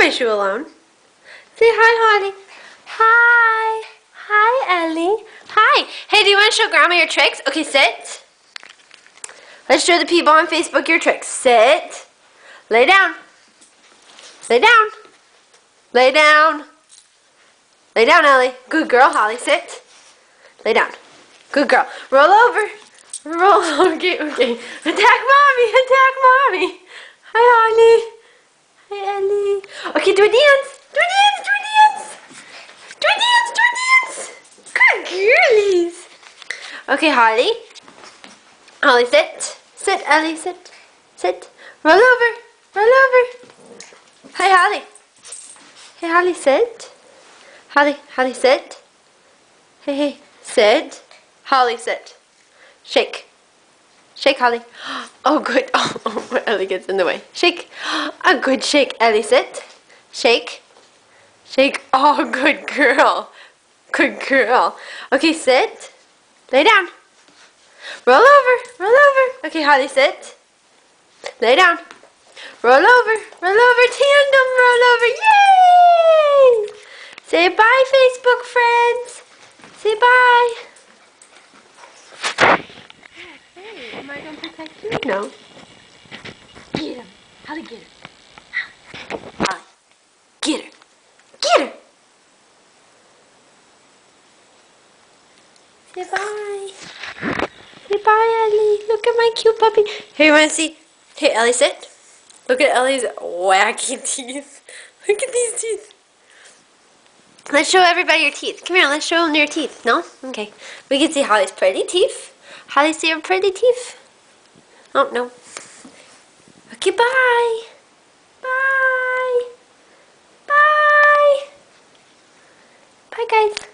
my shoe alone. Say hi, Holly. Hi. Hi, Ellie. Hi. Hey, do you want to show Grandma your tricks? Okay, sit. Let's show the people on Facebook your tricks. Sit. Lay down. Lay down. Lay down. Lay down, Ellie. Good girl, Holly. Sit. Lay down. Good girl. Roll over. Roll over. Okay, okay. Attack Mommy. Attack Mommy. Hi, Holly. Hi, Ellie. Okay, do a dance. Do a dance. Do a dance. Do a dance. Do a dance. Good girlies. Okay, Holly. Holly, sit. Sit, Ellie. Sit. Sit. Roll over. Roll over. Hi, Holly. Hey, Holly, sit. Holly, Holly, sit. Hey, hey, sit. Holly, sit. Shake. Shake, Holly. Oh, good. Oh, Ellie gets in the way. Shake. A good shake. Ellie, sit. Shake. Shake. Oh, good girl. Good girl. Okay, sit. Lay down. Roll over. Roll over. Okay, Holly, sit. Lay down. Roll over. Roll over. Tandem. Roll over. Yay! Say bye, Facebook friends. Say bye. Hey, am I going to protect you? No. Get him. How to get her? Holly. Get her. Get her. Say bye. Say bye, Ellie. Look at my cute puppy. Hey, you want to see? Hey, Ellie, sit. Look at Ellie's wacky teeth. Look at these teeth. Let's show everybody your teeth. Come here, let's show them your teeth. No? Okay. We can see Holly's pretty teeth. Holly, see her pretty teeth? Oh, no. Okay, bye. Bye. Bye. Bye, guys.